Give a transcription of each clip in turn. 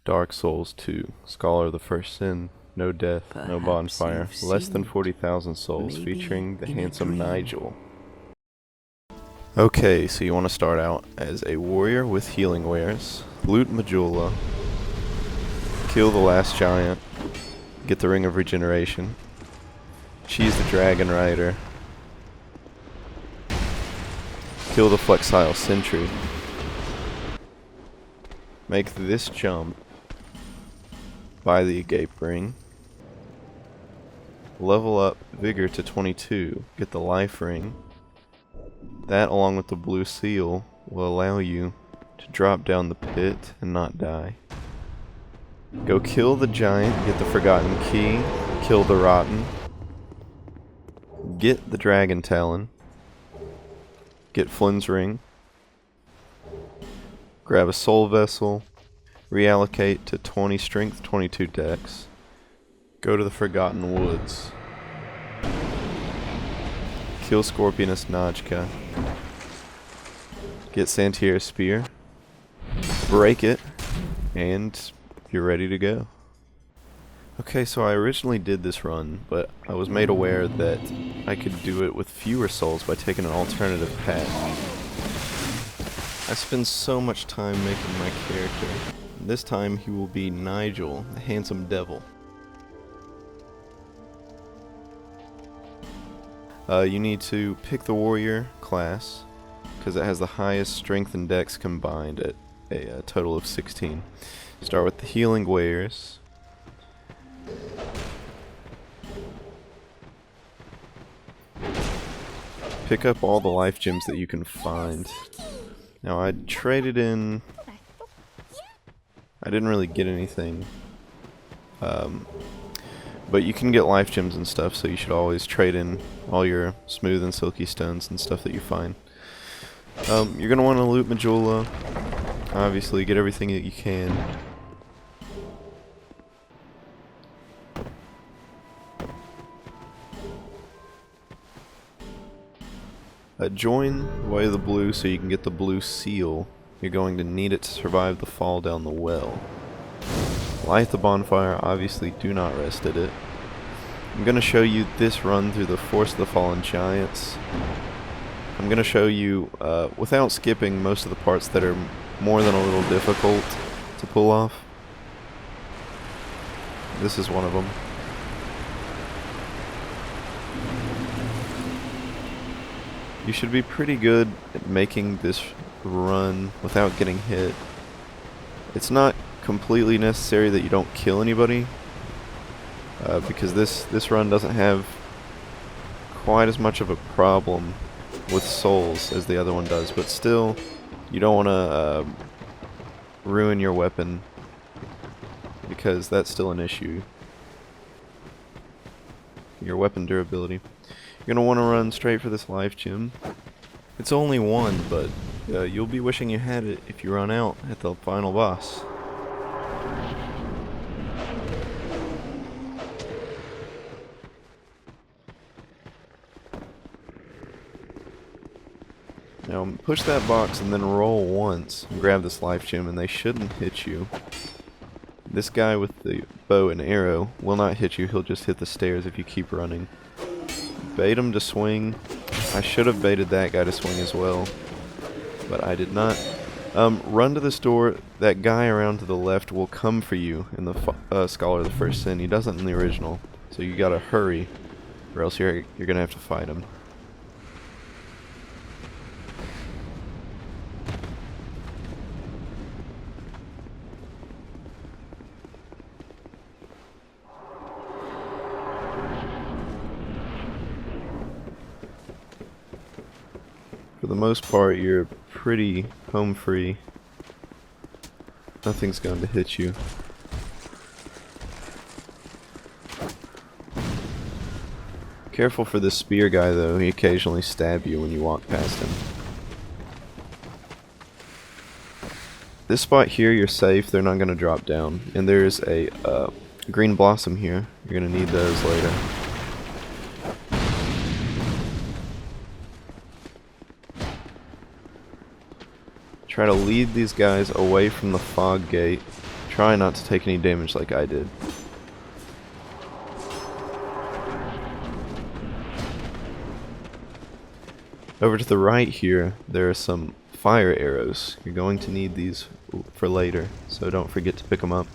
Dark Souls 2, Scholar of the First Sin, no death, no Perhaps bonfire, you've less than seen 40,000 souls, maybe featuring the in a handsome dream. Nigel. Okay, so you want to start out as a warrior with healing wares, loot Majula, kill the last giant, get the Ring of Regeneration, cheese the Dragonrider, kill the Flexile Sentry, make this jump, buy the Agape Ring, level up Vigor to 22, get the Life Ring. That, along with the blue seal, will allow you to drop down the pit and not die. Go kill the giant, get the Forgotten Key, kill the Rotten, get the Dragon Talon, get Flynn's Ring, grab a Soul Vessel, reallocate to 20 Strength, 22 Dex, go to the Forgotten Woods, kill Scorpioness Najka, get Santier's Spear, break it, and you're ready to go. Okay, so I originally did this run, but I was made aware that I could do it with fewer souls by taking an alternative path. I spend so much time making my character. This time he will be Nigel, the handsome devil. You need to pick the warrior class, because it has the highest strength and dex combined at a total of 16. Start with the healing wares. Pick up all the life gems that you can find. Now I traded in... I didn't really get anything. But you can get life gems and stuff, so you should always trade in all your smooth and silky stones and stuff that you find. You're going to want to loot Majula. Obviously, get everything that you can. Join Way of the Blue so you can get the blue seal. You're going to need it to survive the fall down the well. Light the bonfire, obviously do not rest at it. I'm going to show you this run through the Force of the Fallen Giants. I'm going to show you, without skipping most of the parts that are more than a little difficult to pull off. This is one of them. You should be pretty good at making this run without getting hit. It's not completely necessary that you don't kill anybody, because this run doesn't have quite as much of a problem with souls as the other one does, but still, you don't want to ruin your weapon, because that's still an issue. Your weapon durability. You're going to want to run straight for this life gem. It's only one, but you'll be wishing you had it if you run out at the final boss. Now push that box and then roll once and grab this life gem, and they shouldn't hit you. This guy with the bow and arrow will not hit you, he'll just hit the stairs if you keep running. Bait him to swing. I should have baited that guy to swing as well, but I did not. Run to this door. That guy around to the left will come for you in the Scholar of the First Sin. He doesn't in the original, so you gotta hurry, or else you're gonna have to fight him. For the most part, you're pretty home free. Nothing's going to hit you. Careful for this spear guy though, he occasionally stab you when you walk past him. This spot here, you're safe, they're not going to drop down. And there's a green blossom here, you're going to need those later. Try to lead these guys away from the fog gate. Try not to take any damage like I did. Over to the right here, there are some fire arrows. You're going to need these for later, so don't forget to pick them up.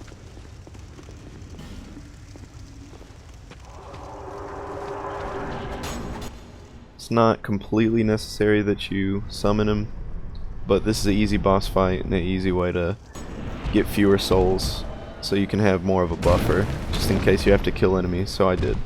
It's not completely necessary that you summon him, but this is an easy boss fight and an easy way to get fewer souls, so you can have more of a buffer, just in case you have to kill enemies, so I did.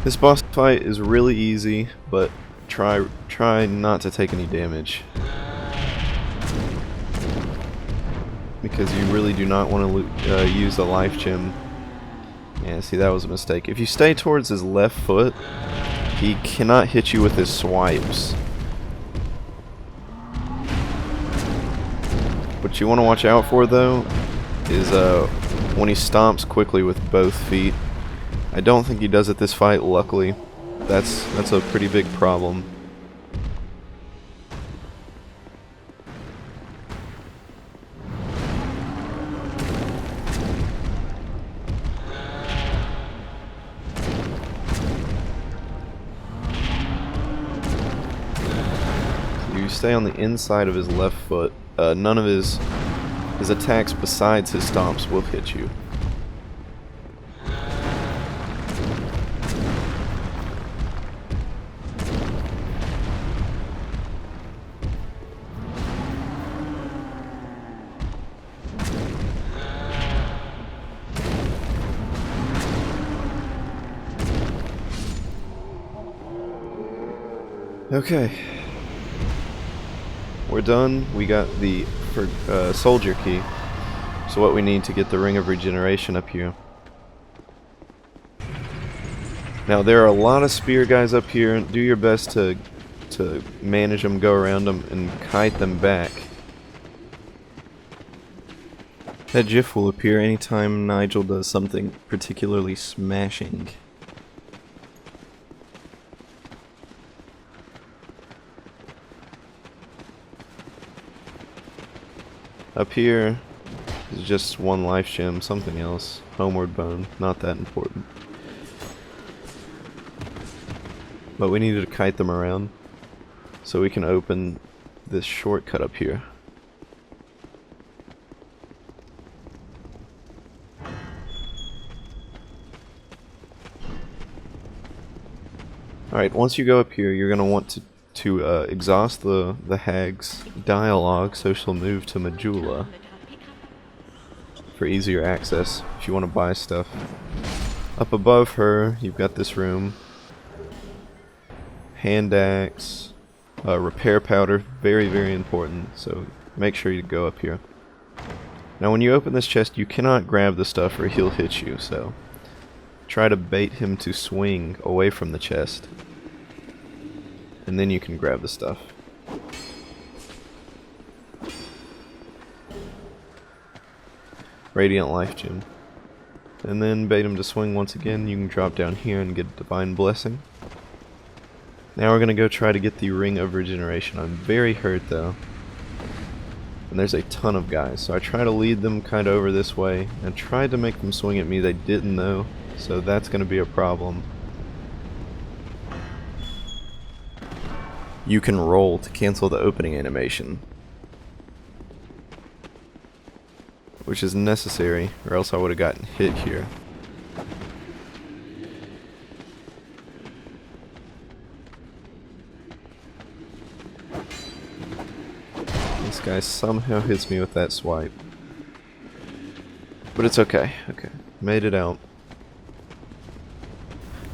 This boss fight is really easy, but try not to take any damage, because you really do not want to use a life gem. Yeah, see, that was a mistake. If you stay towards his left foot, he cannot hit you with his swipes. What you want to watch out for, though, is when he stomps quickly with both feet. I don't think he does it this fight, luckily. That's a pretty big problem. You stay on the inside of his left foot. None of his attacks besides his stomps will hit you. Okay, we're done. We got the soldier key. So what we need to get the Ring of Regeneration up here. Now there are a lot of spear guys up here. Do your best to manage them, go around them, and kite them back. That GIF will appear anytime Nigel does something particularly smashing. Up here is just one life gem, something else. Homeward bone, not that important. But we needed to kite them around so we can open this shortcut up here. Alright, once you go up here, you're going to want to exhaust the hag's dialogue, so she'll move to Majula for easier access if you want to buy stuff. Up above her, you've got this room. Hand axe, repair powder, very, very important, so make sure you go up here. Now when you open this chest, you cannot grab the stuff or he'll hit you, so try to bait him to swing away from the chest. And then you can grab the stuff. Radiant Life Gem. And then bait him to swing once again. You can drop down here and get Divine Blessing. Now we're going to go try to get the Ring of Regeneration. I'm very hurt though. And there's a ton of guys. So I try to lead them kind of over this way. And tried to make them swing at me. They didn't though. So that's going to be a problem. You can roll to cancel the opening animation, which is necessary, or else I would have gotten hit here. This guy somehow hits me with that swipe. But it's okay. Okay, made it out.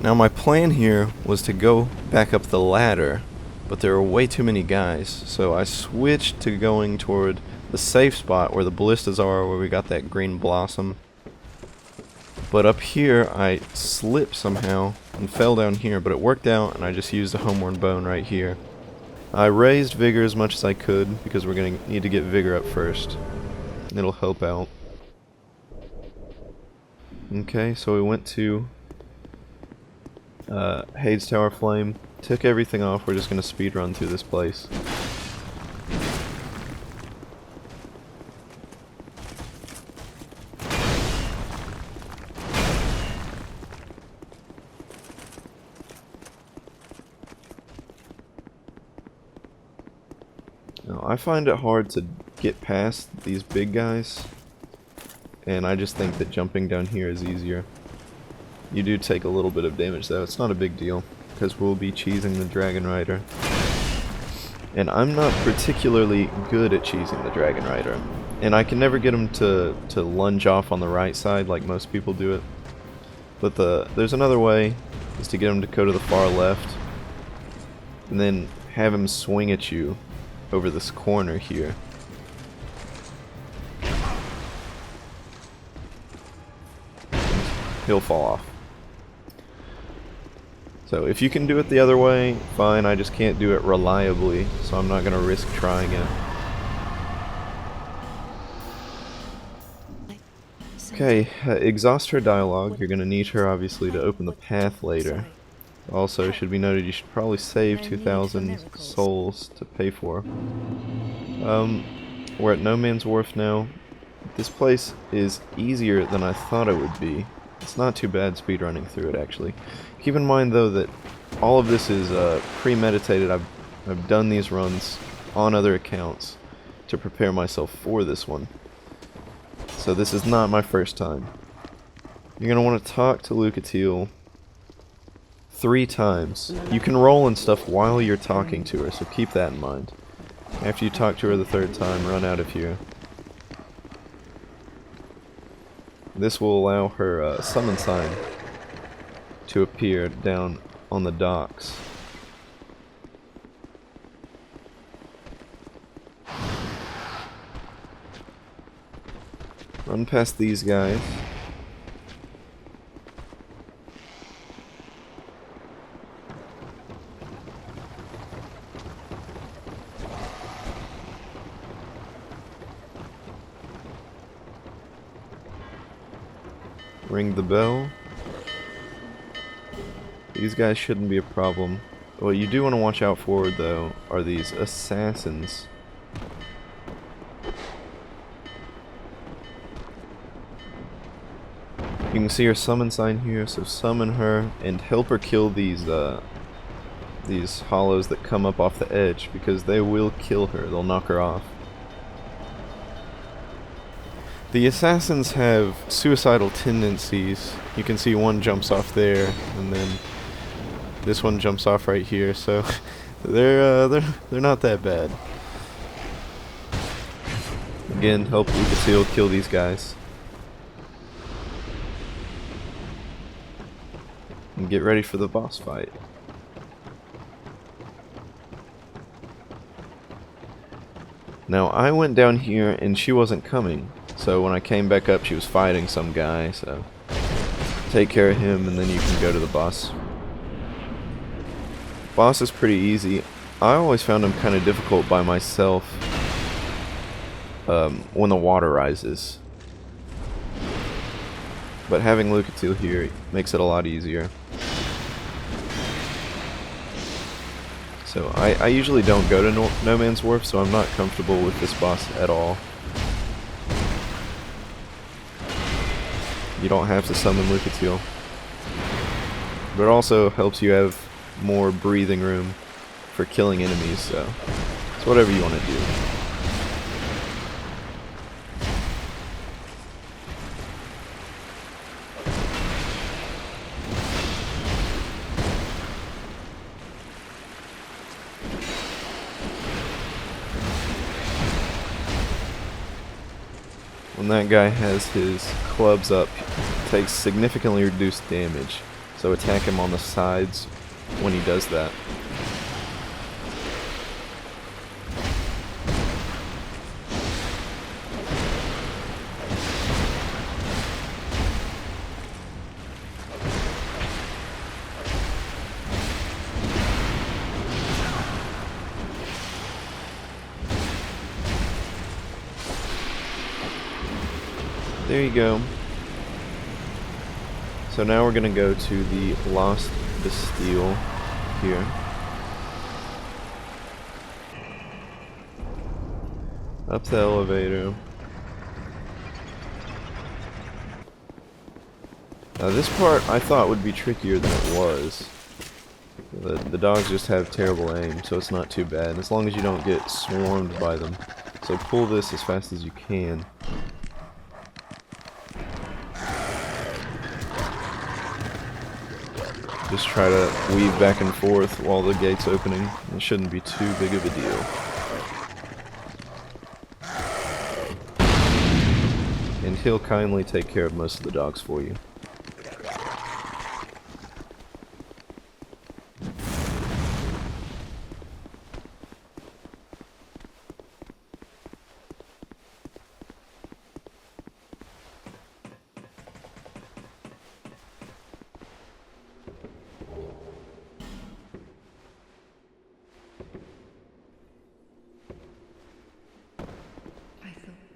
Now my plan here was to go back up the ladder, but there are way too many guys, so I switched to going toward the safe spot where the ballistas are, where we got that green blossom. But up here I slipped somehow and fell down here, but it worked out and I just used a homeward bone right here. I raised Vigor as much as I could because we're going to need to get Vigor up first. It'll help out. Okay, so we went to Heide's Tower Flame, took everything off. We're just going to speed run through this place. Now, I find it hard to get past these big guys, and I just think that jumping down here is easier. You do take a little bit of damage though, it's not a big deal, because we'll be cheesing the Dragonrider. And I'm not particularly good at cheesing the Dragonrider, and I can never get him to lunge off on the right side like most people do it. But there's another way, is to get him to go to the far left, and then have him swing at you over this corner here. He'll fall off. So if you can do it the other way, fine. I just can't do it reliably, so I'm not going to risk trying it. Okay, exhaust her dialogue. You're going to need her obviously to open the path later. Also, should be noted, you should probably save 2,000 souls to pay for. We're at No Man's Wharf now. This place is easier than I thought it would be. It's not too bad speedrunning through it, actually. Keep in mind, though, that all of this is premeditated. I've done these runs on other accounts to prepare myself for this one. So this is not my first time. You're going to want to talk to Lucatiel 3 times. You can roll and stuff while you're talking to her, so keep that in mind. After you talk to her the 3rd time, run out of here. This will allow her summon sign to appear down on the docks. Run past these guys. Ring the bell. These guys shouldn't be a problem. What you do want to watch out for, though, are these assassins. You can see her summon sign here, so summon her and help her kill these hollows that come up off the edge, because they will kill her. They'll knock her off. The assassins have suicidal tendencies. You can see one jumps off there, and then this one jumps off right here. So they're not that bad. Again, help Lucatiel kill these guys. And get ready for the boss fight. Now, I went down here and she wasn't coming. So when I came back up, she was fighting some guy, so take care of him and then you can go to the boss. Boss is pretty easy. I always found him kind of difficult by myself when the water rises. But having Lucatiel here makes it a lot easier. So I usually don't go to No Man's Wharf, so I'm not comfortable with this boss at all. You don't have to summon Lucatiel. But it also helps you have more breathing room for killing enemies, so it's whatever you want to do. When that guy has his clubs up, he takes significantly reduced damage, so attack him on the sides when he does that. There you go. So now we're gonna go to the Lost Bastille here. Up the elevator. Now this part I thought would be trickier than it was. The dogs just have terrible aim, so it's not too bad, as long as you don't get swarmed by them. So pull this as fast as you can. Just try to weave back and forth while the gate's opening. It shouldn't be too big of a deal. And he'll kindly take care of most of the dogs for you.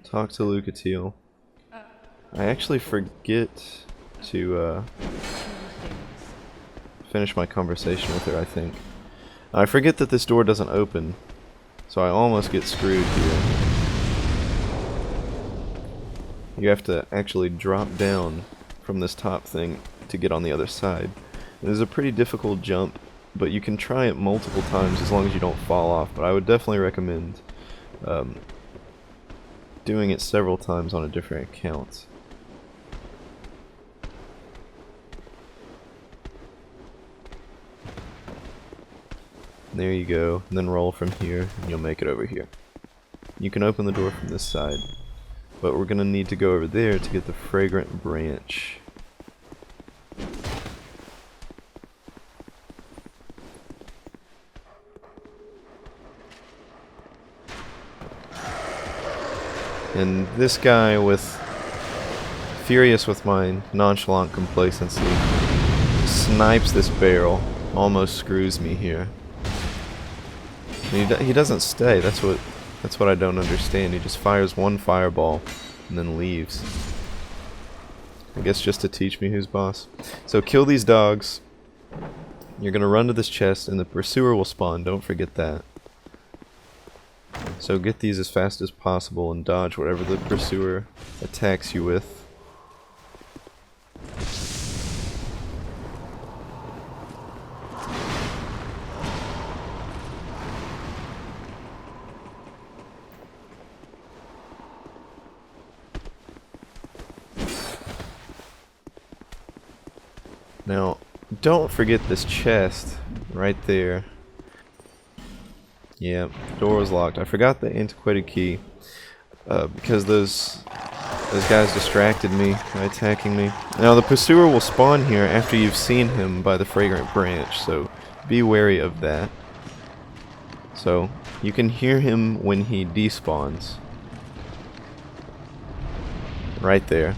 Talk to Lucatiel. I actually forget to finish my conversation with her, I think. I forget that this door doesn't open, so I almost get screwed here. You have to actually drop down from this top thing to get on the other side. It is a pretty difficult jump, but you can try it multiple times as long as you don't fall off, but I would definitely recommend doing it several times on a different account. There you go, and then roll from here, and you'll make it over here. You can open the door from this side, but we're gonna need to go over there to get the fragrant branch. And this guy, furious with my nonchalant complacency, snipes this barrel, almost screws me here. And he doesn't stay. That's what I don't understand. He just fires one fireball and then leaves. I guess just to teach me who's boss. So kill these dogs. You're gonna run to this chest, and the pursuer will spawn. Don't forget that. So get these as fast as possible and dodge whatever the pursuer attacks you with. Now, don't forget this chest right there. Yeah, the door was locked. I forgot the antiquated key because those guys distracted me by attacking me. Now the pursuer will spawn here after you've seen him by the fragrant branch, so be wary of that. So you can hear him when he despawns. Right there.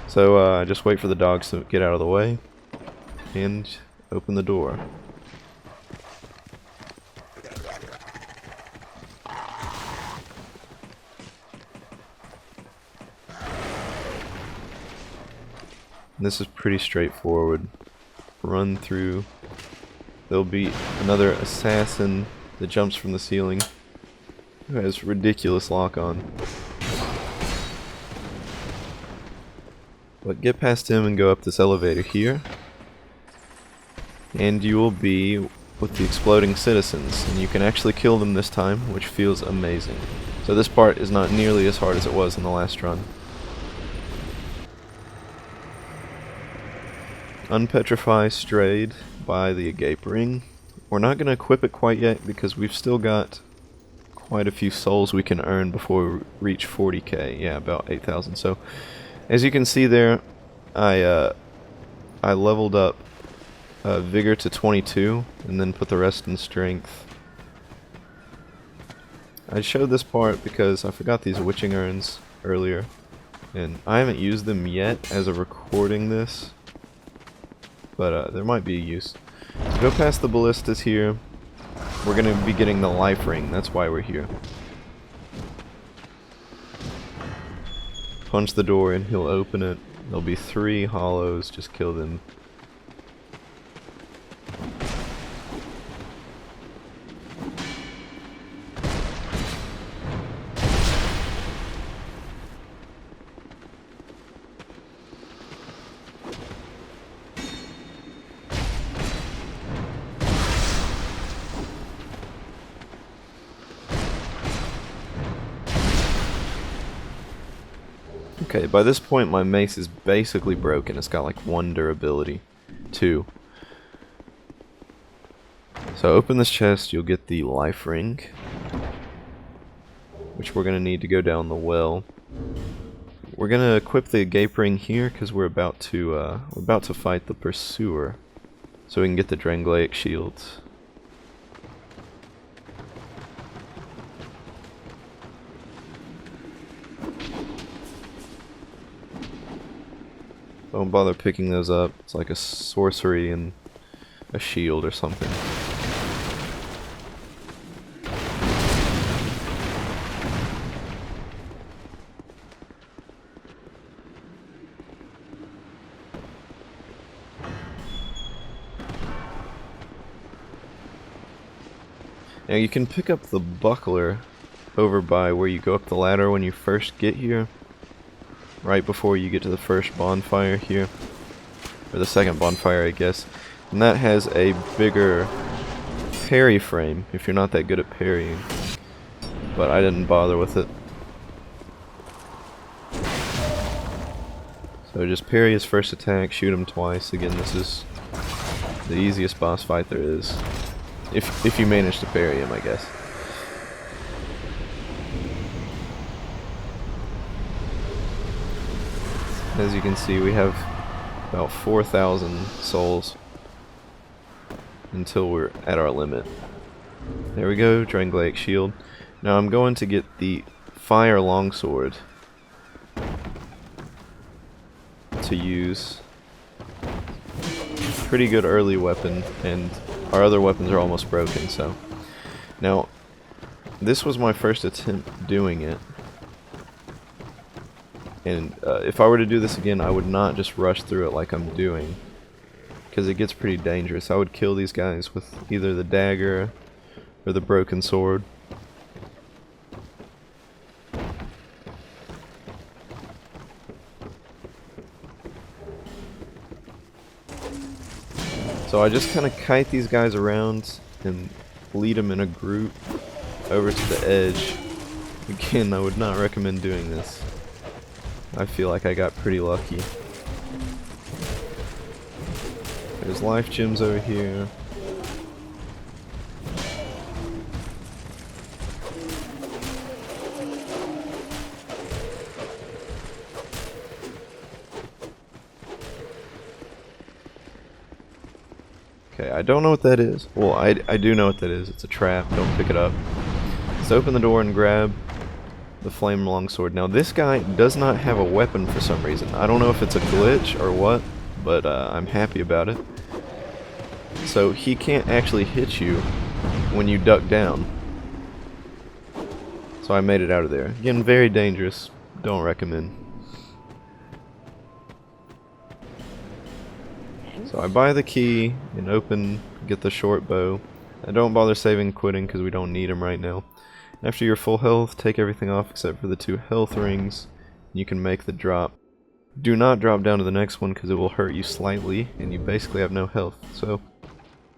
So just wait for the dogs to get out of the way and open the door. This is pretty straightforward. Run through. There'll be another assassin that jumps from the ceiling who has ridiculous lock on. But get past him and go up this elevator here, and you will be with the exploding citizens, and you can actually kill them this time, which feels amazing. So this part is not nearly as hard as it was in the last run. Unpetrify Strayed by the Agape Ring. We're not going to equip it quite yet because we've still got quite a few souls we can earn before we reach 40k. Yeah, about 8,000. So as you can see there, I leveled up Vigor to 22 and then put the rest in Strength. I showed this part because I forgot these witching urns earlier, and I haven't used them yet as of recording this. But there might be a use. So go past the ballistas here. We're going to be getting the life ring. That's why we're here. punch the door and he'll open it. There'll be 3 hollows, just kill them. Okay, by this point my mace is basically broken. It's got like 1 durability. 2. So open this chest, you'll get the life ring, which we're going to need to go down the well. We're going to equip the Agape Ring here because we're about to fight the pursuer, so we can get the Dragonrider shields. Don't bother picking those up. It's like a sorcery and a shield or something. Now you can pick up the buckler over by where you go up the ladder when you first get here. Right before you get to the first bonfire here. Or the second bonfire, I guess. And that has a bigger parry frame, if you're not that good at parrying. But I didn't bother with it. So just parry his first attack, shoot him twice. Again, this is the easiest boss fight there is. If you manage to parry him, I guess. As you can see, we have about 4,000 souls until we're at our limit. There we go, Dragonrider shield. Now I'm going to get the fire longsword to use. Pretty good early weapon, and our other weapons are almost broken, so. Now, this was my first attempt doing it. And if I were to do this again, I would not just rush through it like I'm doing, because it gets pretty dangerous. I would kill these guys with either the dagger or the broken sword. So I just kind of kite these guys around and lead them in a group over to the edge. Again, I would not recommend doing this. I feel like I got pretty lucky. There's life gems over here. Okay, I don't know what that is. Well, I do know what that is. It's a trap. Don't pick it up. Let's open the door and grab the flame longsword. Now this guy does not have a weapon for some reason. I don't know if it's a glitch or what, but I'm happy about it. So he can't actually hit you when you duck down. So I made it out of there. Again, very dangerous. Don't recommend. So I buy the key and get the short bow. I don't bother saving quitting because we don't need them right now. After you're full health, take everything off except for the 2 health rings. You can make the drop. Do not drop down to the next one because it will hurt you slightly and you basically have no health. So,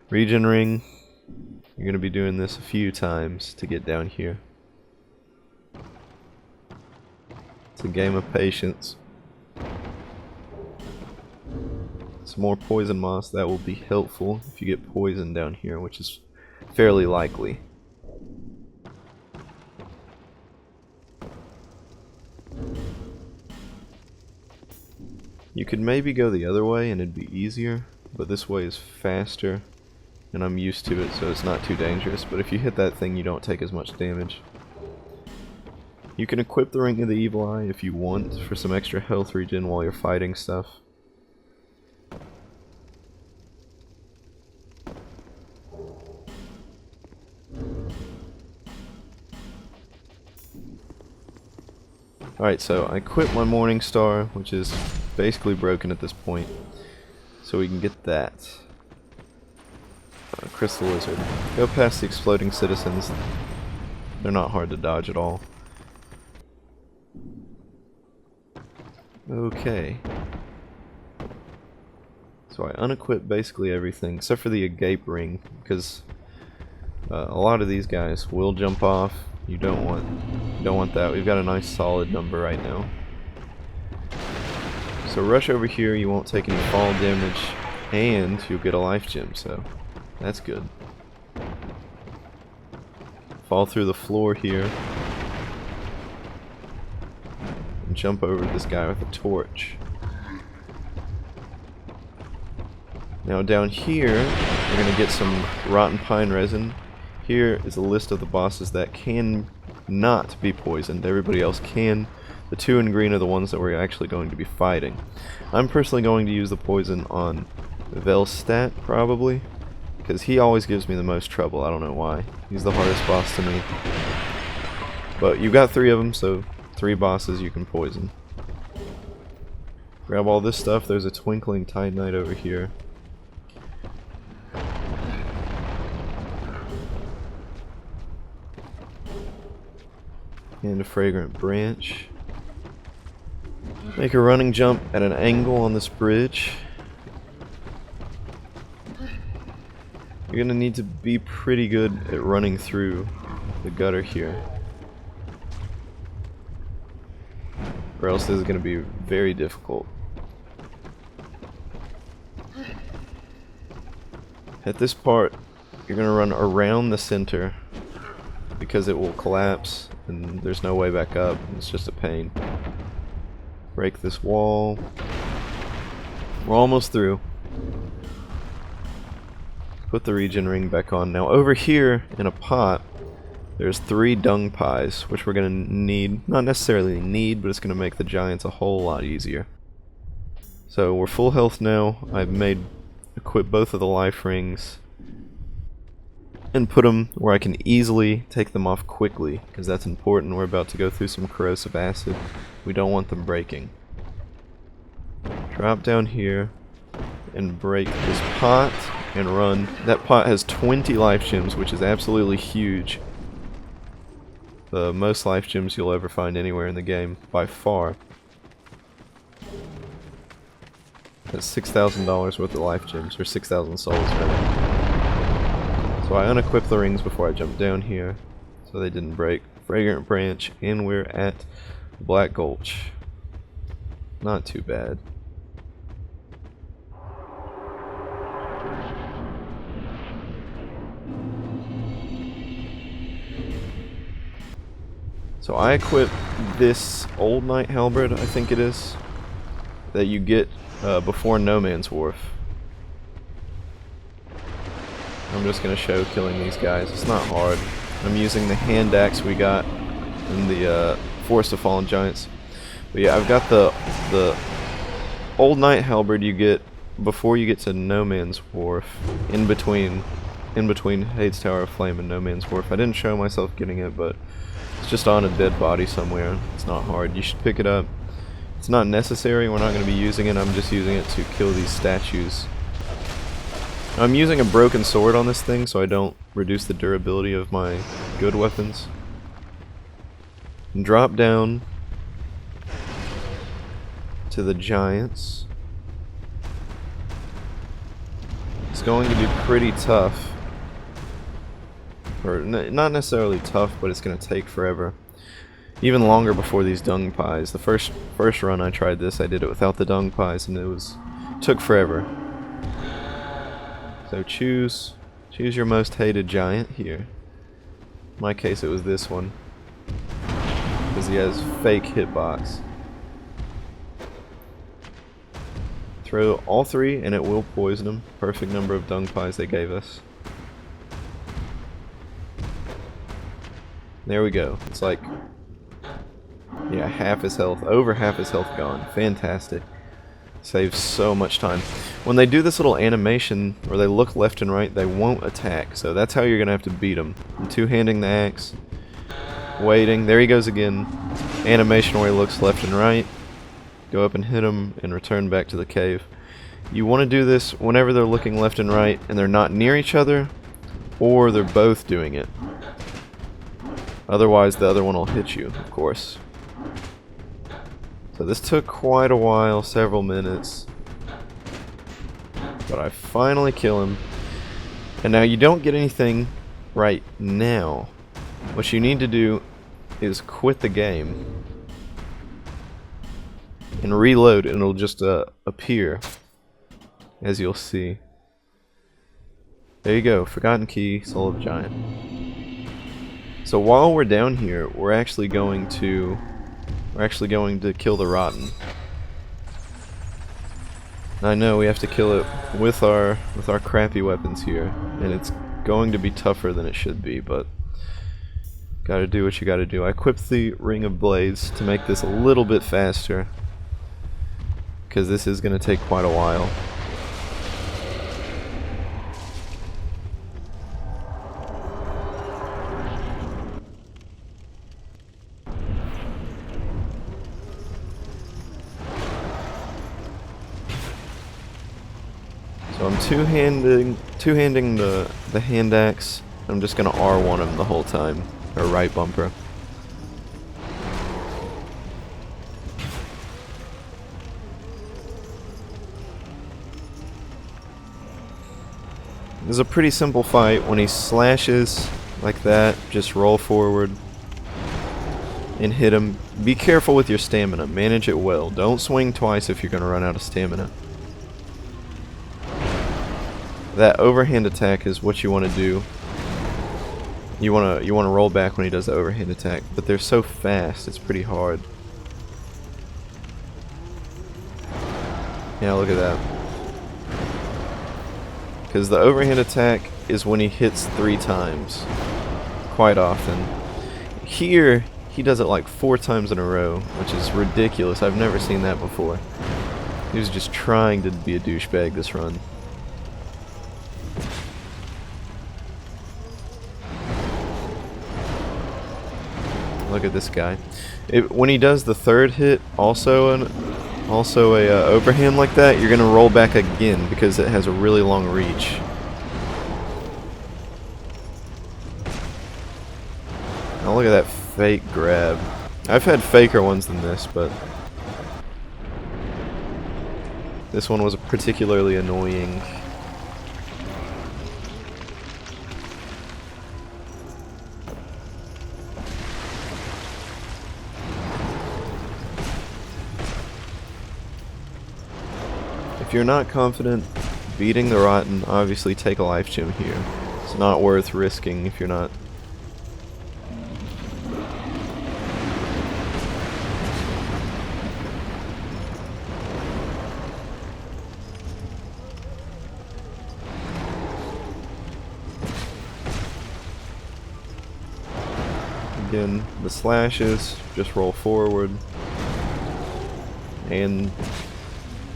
regen ring. You're going to be doing this a few times to get down here. It's a game of patience. Some more poison moss, that will be helpful if you get poisoned down here, which is fairly likely. You could maybe go the other way and it'd be easier, but this way is faster and I'm used to it, so it's not too dangerous. But if you hit that thing, you don't take as much damage. You can equip the Ring of the Evil Eye if you want for some extra health regen while you're fighting stuff. Alright, so I quit my Morning Star, which is basically broken at this point, so we can get that. Crystal Lizard. Go past the exploding citizens. They're not hard to dodge at all. Okay. So I unequip basically everything, except for the Agape Ring, because a lot of these guys will jump off. You don't want that. We've got a nice solid number right now. So rush over here, you won't take any fall damage, and you'll get a life gem, so that's good. Fall through the floor here. And jump over this guy with a torch. Now down here, we're going to get some rotten pine resin. Here is a list of the bosses that can not be poisoned. Everybody else can. The two in green are the ones that we're actually going to be fighting. I'm personally going to use the poison on Velstadt, probably, because he always gives me the most trouble. I don't know why. He's the hardest boss to me. But you've got 3 of them, so 3 bosses you can poison. Grab all this stuff. There's a twinkling titanite over here. And a fragrant branch. Make a running jump at an angle on this bridge. You're gonna need to be pretty good at running through the gutter here, or else this is gonna be very difficult. At this part, you're gonna run around the center because it will collapse and there's no way back up. It's just a pain. Break this wall. We're almost through. Put the regen ring back on. Now over here in a pot, there's 3 dung pies, which we're gonna need. Not necessarily need, but it's gonna make the giants a whole lot easier. So we're full health now. I've equip both of the life rings and put them where I can easily take them off quickly, because that's important. We're about to go through some corrosive acid. We don't want them breaking. Drop down here and break this pot and run. That pot has 20 life gems, which is absolutely huge. The most life gems you'll ever find anywhere in the game, by far. That's $6,000 worth of life gems, or 6,000 souls rather. So I unequip the rings before I jump down here, so they didn't break. Fragrant branch, and we're at Black Gulch. Not too bad. So I equip this Old Knight Halberd, I think it is, that you get before No Man's Wharf. I'm just going to show killing these guys. It's not hard. I'm using the hand axe we got in the Forest of Fallen Giants. But yeah, I've got the Old Knight Halberd you get before you get to No Man's Wharf, in between Heide's Tower of Flame and No Man's Wharf. I didn't show myself getting it, but it's just on a dead body somewhere. It's not hard. You should pick it up. It's not necessary. We're not going to be using it. I'm just using it to kill these statues. I'm using a broken sword on this thing so I don't reduce the durability of my good weapons. And drop down to the giants. It's going to be pretty tough. Or not necessarily tough, but it's going to take forever. Even longer before these dung pies. The first run I tried this, I did it without the dung pies, and took forever. So choose your most hated giant here. In my case, it was this one, because he has fake hitbox. Throw all 3, and it will poison him. Perfect number of dung pies they gave us. There we go. It's like, yeah, half his health, over half his health gone. Fantastic. Saves so much time. When they do this little animation where they look left and right, they won't attack. So that's how you're going to have to beat them. Two-handing the axe. Waiting. There he goes again. animation where he looks left and right. Go up and hit him and return back to the cave. You want to do this whenever they're looking left and right and they're not near each other, or they're both doing it. Otherwise the other one will hit you, of course. So this took quite a while, several minutes. But I finally kill him. And now you don't get anything right now. What you need to do is quit the game and reload, and it'll just appear, as you'll see. There you go, Forgotten Key, Soul of Giant. So while we're down here, we're actually going to kill the Rotten. I know we have to kill it with our crappy weapons here, and it's going to be tougher than it should be, but gotta do what you gotta do. I equipped the Ring of Blades to make this a little bit faster, because this is gonna take quite a while. So I'm two-handing the hand axe. I'm just gonna R1 him the whole time, or right bumper. This is a pretty simple fight. When he slashes like that, just roll forward and hit him. Be careful with your stamina. Manage it well. Don't swing twice if you're gonna run out of stamina. That overhand attack is what you want to do. You want to roll back when he does the overhand attack, but they're so fast, it's pretty hard. Yeah, look at that. Because the overhand attack is when he hits 3 times, quite often. Here, he does it like 4 times in a row, which is ridiculous. I've never seen that before. He was just trying to be a douchebag this run. Look at this guy. When he does the 3rd hit, also a overhand like that, you're gonna roll back again because it has a really long reach. Now look at that fake grab. I've had faker ones than this, but this one was particularly annoying. If you're not confident beating the Rotten, obviously take a life gem here. It's not worth risking if you're not. Again, the slashes, just roll forward. And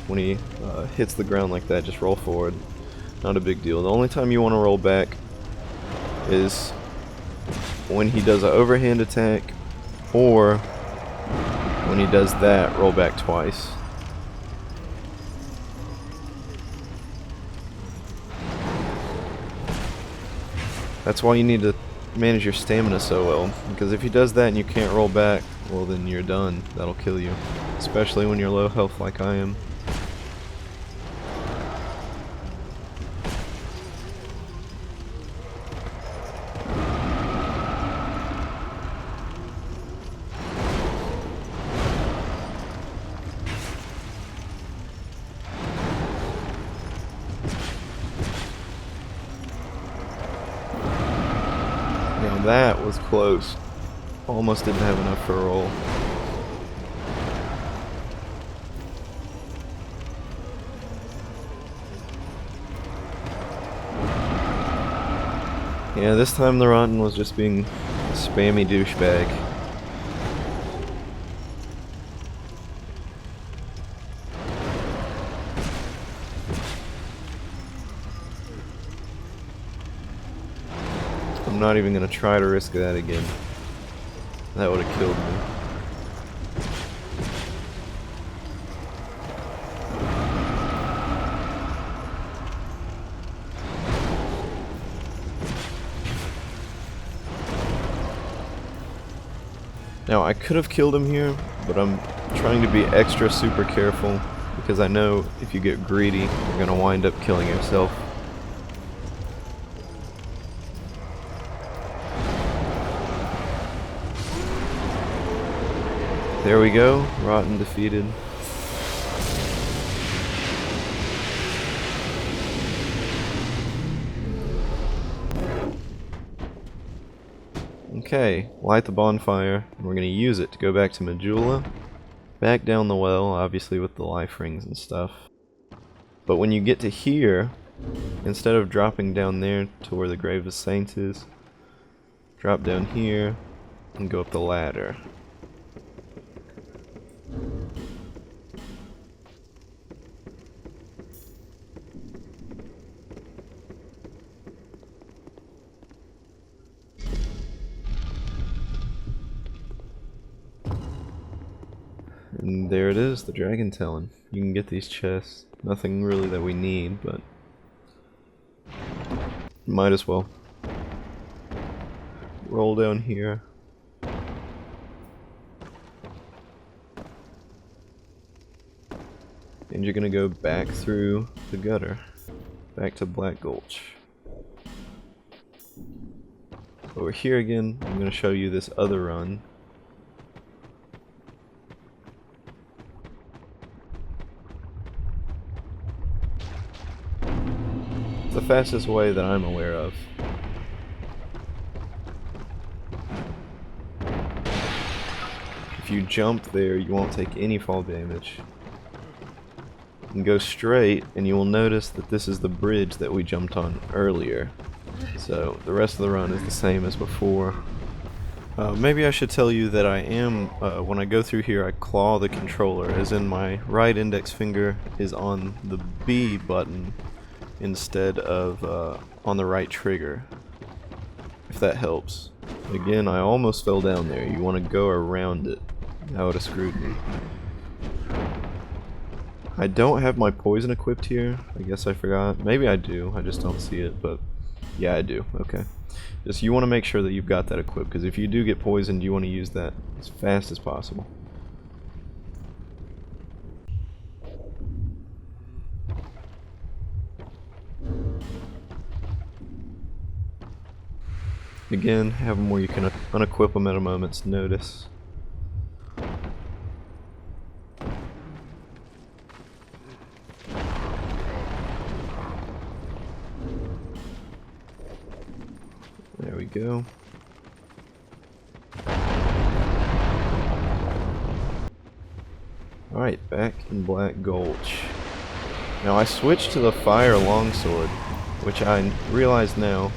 when he hits the ground like that, just roll forward. Not a big deal. The only time you want to roll back is when he does an overhand attack, or when he does that, roll back twice. That's why you need to manage your stamina so well, because if he does that and you can't roll back, well then you're done. That'll kill you, especially when you're low health like I am. Now that was close. Almost didn't have enough for a roll. Yeah, this time the Rotten was just being a spammy douchebag. I'm not even going to try to risk that again. That would have killed me. Now I could have killed him here, but I'm trying to be extra super careful because I know if you get greedy, you're going to wind up killing yourself. There we go, Rotten defeated. Okay, light the bonfire, and we're going to use it to go back to Majula, back down the well, obviously with the life rings and stuff. But when you get to here, instead of dropping down there to where the Grave of Saints is, drop down here and go up the ladder. And there it is, the dragon talon. You can get these chests. Nothing really that we need, but might as well. Roll down here. And you're gonna go back through the gutter. Back to Black Gulch. Over here again, I'm gonna show you this other run. The fastest way that I'm aware of. If you jump there, you won't take any fall damage. You can go straight, and you will notice that this is the bridge that we jumped on earlier. So the rest of the run is the same as before. Maybe I should tell you that I am, when I go through here, I claw the controller, as in my right index finger is on the B button instead of on the right trigger, if that helps. Again, I almost fell down there. You want to go around it. That would have screwed me. I don't have my poison equipped here. I guess I forgot. Maybe I do. I just don't see it, but yeah, I do. Okay. Just you want to make sure that you've got that equipped, because if you do get poisoned, you want to use that as fast as possible. Again, have them where you can unequip them at a moment's notice. There we go. Alright, back in Black Gulch. Now I switched to the fire longsword, which I realize now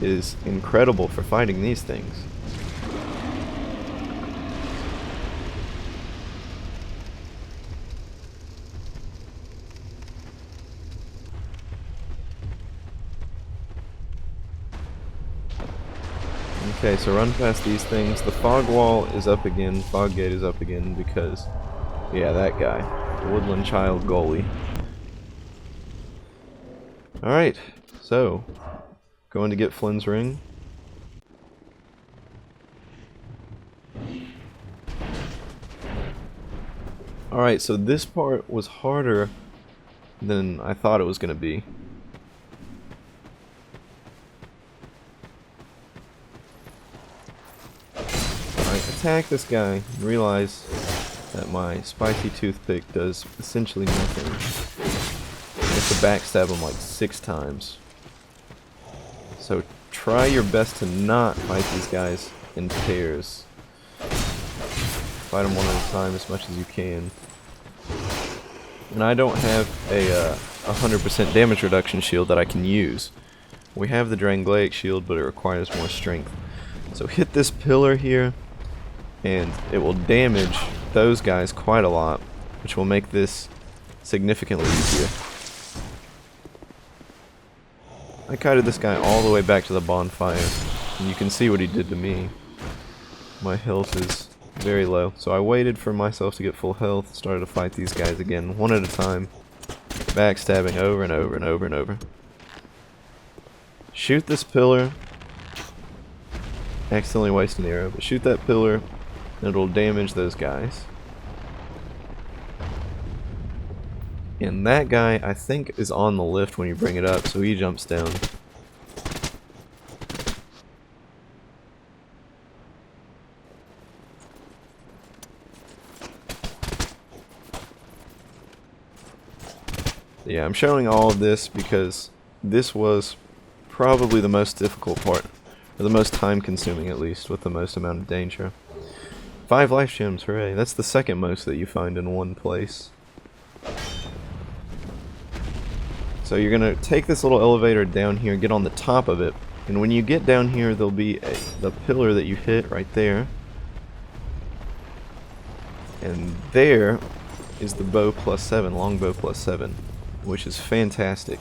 is incredible for fighting these things. Okay, so run past these things. The fog wall is up again, fog gate is up again because, yeah, that guy, the woodland child goalie. Alright, so going to get Flynn's ring. Alright, so this part was harder than I thought it was going to be. Attack this guy and realize that my spicy toothpick does essentially nothing. I have to backstab him like 6 times. So try your best to not fight these guys in pairs. Fight them one at a time as much as you can. And I don't have a 100% damage reduction shield that I can use. We have the Dragonrider shield, but it requires more strength. So hit this pillar here, and it will damage those guys quite a lot, which will make this significantly easier. I kited this guy all the way back to the bonfire, and you can see what he did to me. My health is very low, so I waited for myself to get full health, started to fight these guys again, one at a time, backstabbing over and over and over and over. Shoot this pillar. Accidentally wasting the arrow, but shoot that pillar, It'll damage those guys. And that guy, I think, is on the lift when you bring it up, so he jumps down. Yeah, I'm showing all of this because this was probably the most difficult part, or the most time consuming at least, with the most amount of danger. 5 life gems, hooray. That's the second most that you find in one place. So you're going to take this little elevator down here, get on the top of it, and when you get down here there'll be the pillar that you hit right there. And there is the bow +7, longbow +7, which is fantastic.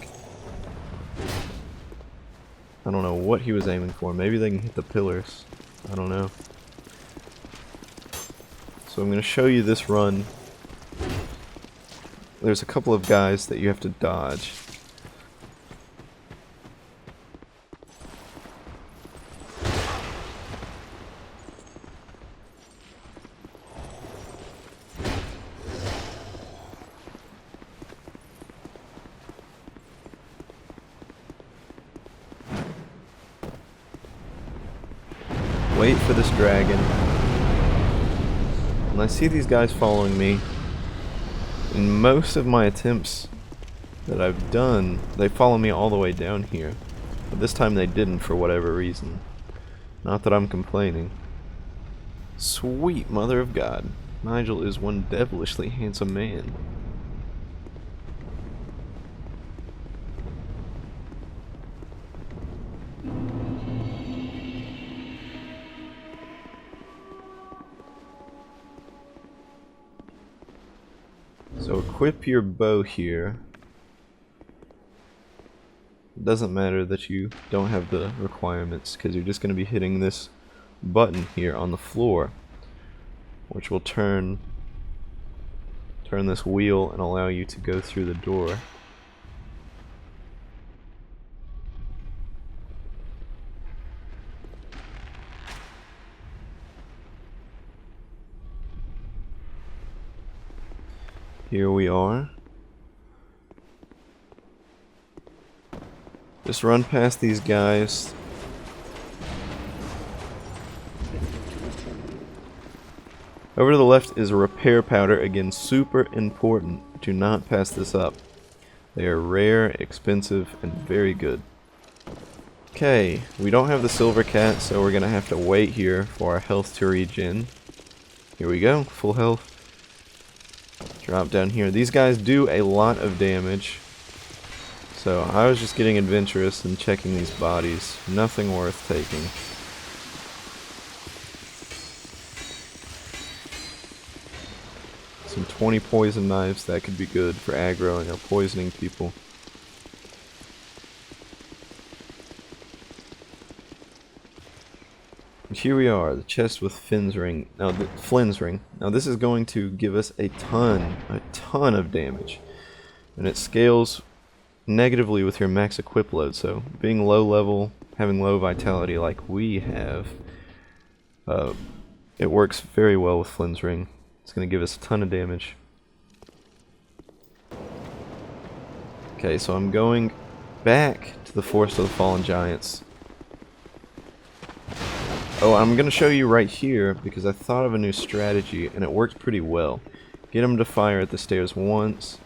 I don't know what he was aiming for. Maybe they can hit the pillars. I don't know. So I'm going to show you this run. There's a couple of guys that you have to dodge. Wait for this dragon. And I see these guys following me. In most of my attempts that I've done, they follow me all the way down here. But this time they didn't for whatever reason. Not that I'm complaining. Sweet mother of God. Nigel is one devilishly handsome man. So equip your bow here. It doesn't matter that you don't have the requirements, because you're just going to be hitting this button here on the floor, which will turn this wheel and allow you to go through the door. Here we are. Just run past these guys. Over to the left is a repair powder. Again, super important. Do not pass this up. They are rare, expensive, and very good. Okay, we don't have the silver cat, so we're gonna have to wait here for our health to regen. Here we go, full health. Drop down here. These guys do a lot of damage. So I was just getting adventurous and checking these bodies. Nothing worth taking. Some 20 poison knives, that could be good for aggroing or poisoning people. And here we are, the chest with Flynn's ring. Now this is going to give us a ton of damage. And it scales negatively with your max equip load, so being low level, having low vitality like we have, it works very well with Flynn's ring. It's going to give us a ton of damage. Okay, so I'm going back to the Forest of the Fallen Giants. Oh, I'm going to show you right here because I thought of a new strategy and it works pretty well. Get them to fire at the stairs once,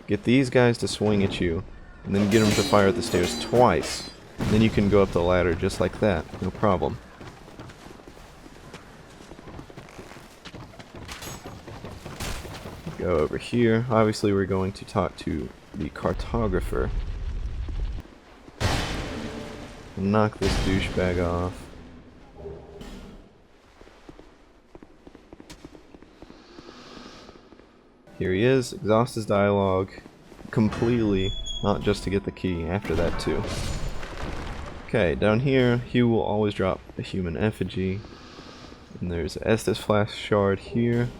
get these guys to swing at you, and then get them to fire at the stairs twice. And then you can go up the ladder just like that, no problem. Go over here. Obviously we're going to talk to the Cartographer. Knock this douchebag off. Here he is, exhaust his dialogue completely, not just to get the key, after that too. Okay, down here, Hugh will always drop a human effigy. And there's an Estus flask shard here.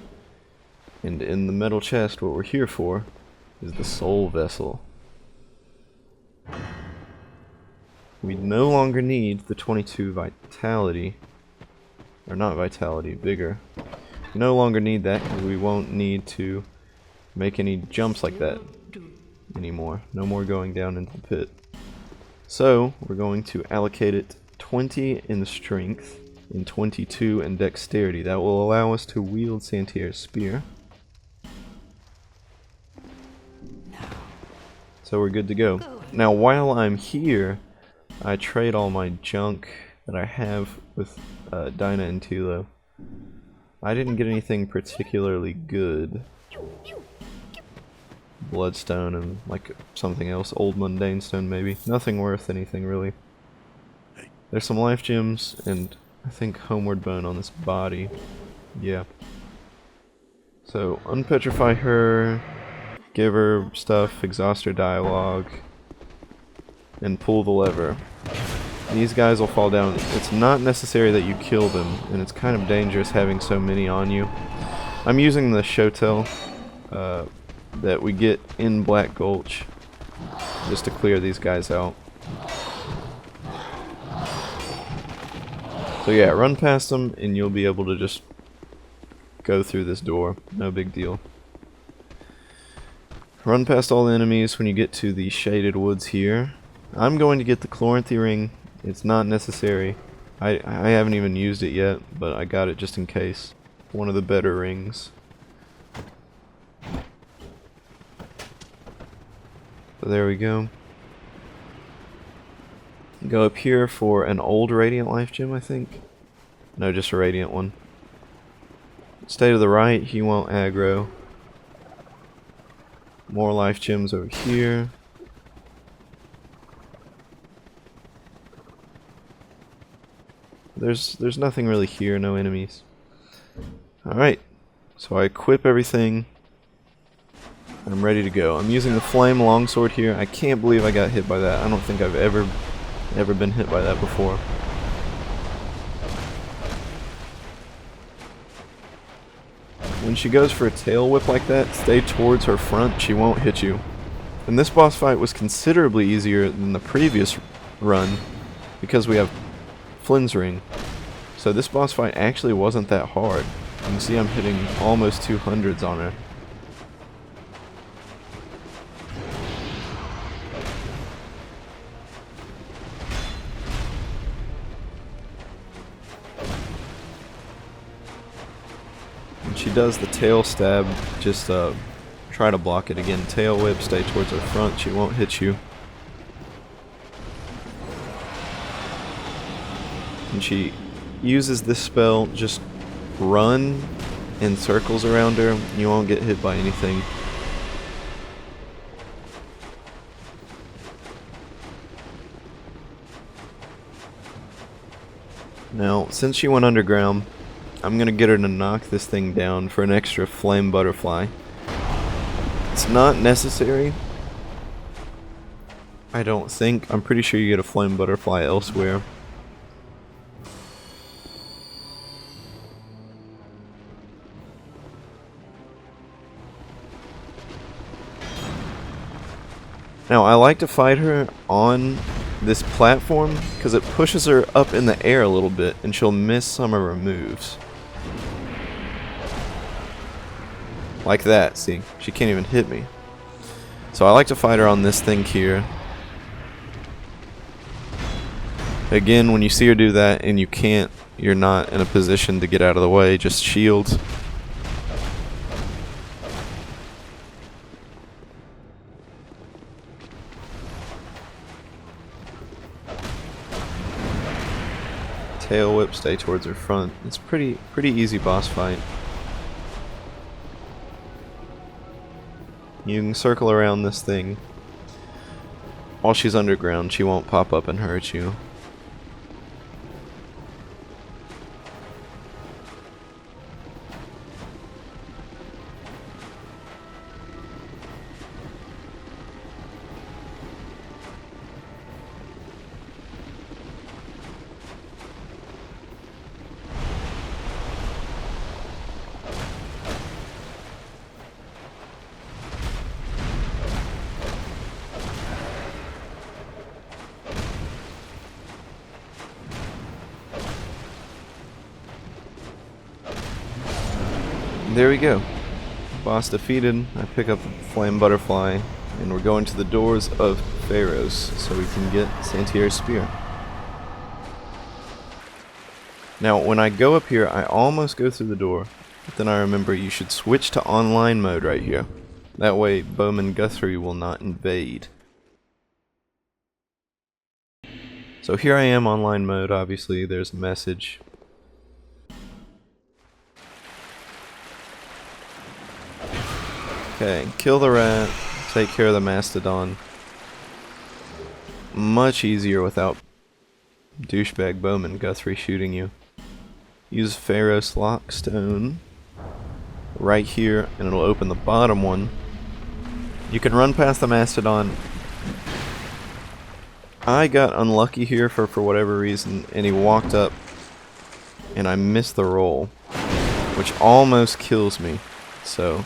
And in the metal chest, what we're here for is the soul vessel. We no longer need the 22 vitality. Or not vitality, vigor. We no longer need that because we won't need to make any jumps like that anymore. No more going down into the pit. So we're going to allocate it 20 in strength and 22 in dexterity. That will allow us to wield Santier's spear. So we're good to go. Now while I'm here, I trade all my junk that I have with Dinah and Tilo. I didn't get anything particularly good. Bloodstone and like something else, old mundane stone maybe. Nothing worth anything really. There's some life gems and I think homeward bone on this body. Yeah. So unpetrify her, give her stuff, exhaust her dialogue, and pull the lever. These guys will fall down. It's not necessary that you kill them, and it's kind of dangerous having so many on you. I'm using the Shotel that we get in Black Gulch just to clear these guys out. So yeah, run past them and you'll be able to just go through this door. No big deal. Run past all the enemies when you get to the shaded woods here. I'm going to get the Chloranthy ring. It's not necessary. I haven't even used it yet, but I got it just in case. One of the better rings. So there we go. Go up here for an old Radiant Life Gem, I think. No, just a Radiant one. Stay to the right, he won't aggro. More life gems over here. There's nothing really here, no enemies. Alright, so I equip everything. And I'm ready to go. I'm using the flame longsword here. I can't believe I got hit by that. I don't think I've ever been hit by that before. When she goes for a tail whip like that, stay towards her front, she won't hit you. And this boss fight was considerably easier than the previous run because we have Flynn's ring. So this boss fight actually wasn't that hard. You can see I'm hitting almost 200s on her. When she does the tail stab, just try to block it again. Tail whip, stay towards her front, she won't hit you. When she uses this spell, just run in circles around her. You won't get hit by anything. Now, since she went underground, I'm gonna get her to knock this thing down for an extra flame butterfly. It's not necessary, I don't think. I'm pretty sure you get a flame butterfly elsewhere. Now, I like to fight her on this platform because it pushes her up in the air a little bit and she'll miss some of her moves. Like that, see? She can't even hit me. So I like to fight her on this thing here. Again, when you see her do that and you're not in a position to get out of the way, just shield. Tail whip, stay towards her front. It's pretty easy boss fight. You can circle around this thing. While she's underground, she won't pop up and hurt you. There we go. Boss defeated. I pick up the flame butterfly, and we're going to the doors of Pharaohs so we can get Santier's spear. Now, when I go up here, I almost go through the door, but then I remember you should switch to online mode right here. That way, Bowman Guthrie will not invade. So here I am, online mode. Obviously, there's a message. Okay, kill the rat, take care of the mastodon. Much easier without douchebag Bowman Guthrie shooting you. Use Pharaoh's Lockstone right here, and it'll open the bottom one. You can run past the mastodon. I got unlucky here for whatever reason, and he walked up, and I missed the roll, which almost kills me. So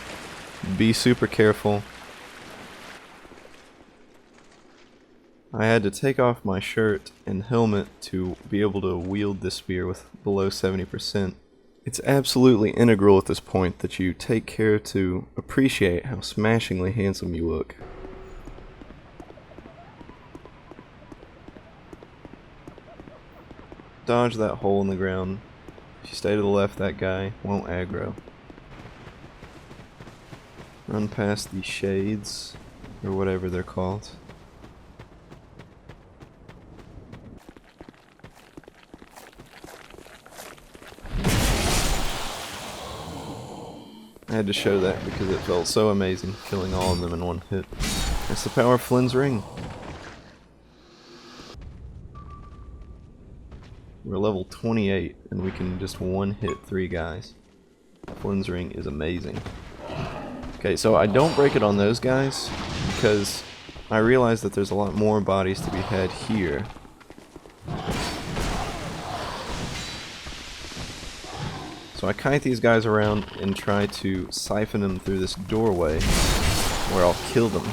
be super careful. I had to take off my shirt and helmet to be able to wield this spear with below 70%. It's absolutely integral at this point that you take care to appreciate how smashingly handsome you look. Dodge that hole in the ground. If you stay to the left, that guy won't aggro. Run past these shades, or whatever they're called. I had to show that because it felt so amazing, killing all of them in one hit. That's the power of Flynn's ring. We're level 28, and we can just one-hit 3 guys. Flynn's ring is amazing. Okay, so I don't break it on those guys, because I realize that there's a lot more bodies to be had here. So I kite these guys around and try to siphon them through this doorway, where I'll kill them.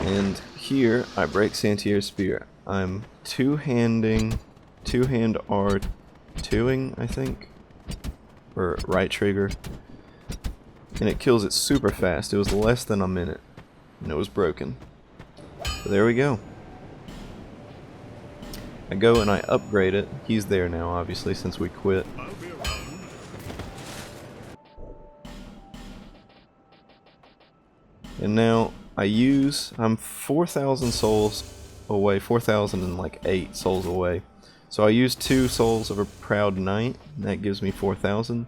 And here, I break Santier's spear. I'm two-hand R2ing, I think, or right trigger, and it kills it super fast. It was less than a minute, and it was broken. So there we go. I go and I upgrade it. He's there now, obviously, since we quit. And now I'm 4,000 souls away, 4,008 souls away. So I use 2 souls of a proud knight, and that gives me 4,000.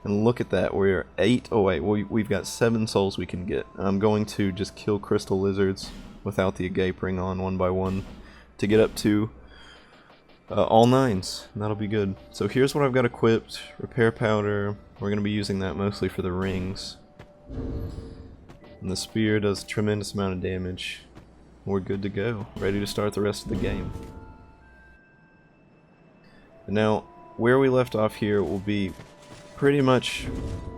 And look at that, we're 8 away. We've got 7 souls we can get. I'm going to just kill crystal lizards without the Agape Ring on, one by one, to get up to all 9s. And that'll be good. So here's what I've got equipped. Repair powder. We're going to be using that mostly for the rings. And the spear does a tremendous amount of damage. We're good to go. Ready to start the rest of the game. And now, where we left off here will be pretty much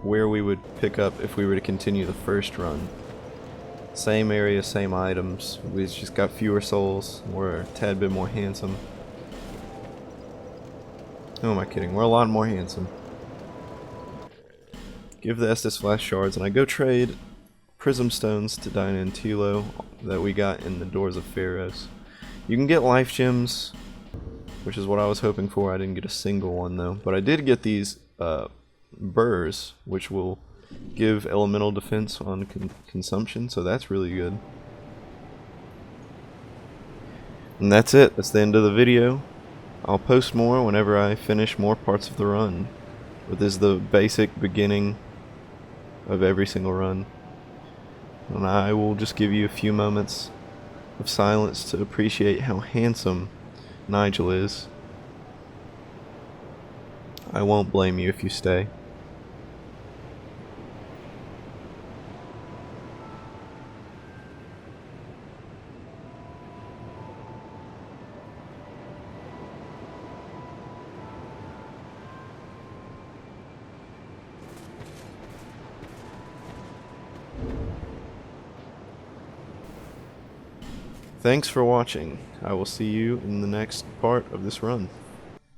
where we would pick up if we were to continue the first run. Same area, same items. We've just got fewer souls. We're a tad bit more handsome. Who am I kidding? We're a lot more handsome. Give the Estus Flash Shards, and I go trade Prism Stones to Dinah and Tilo that we got in the Doors of Pharaohs. You can get life gems, which is what I was hoping for. I didn't get a single one though, but I did get these burrs, which will give elemental defense on consumption, so that's really good. And that's it. That's the end of the video. I'll post more whenever I finish more parts of the run. But this is the basic beginning of every single run. And I will just give you a few moments of silence to appreciate how handsome Nigel is. I won't blame you if you stay. Thanks for watching. I will see you in the next part of this run.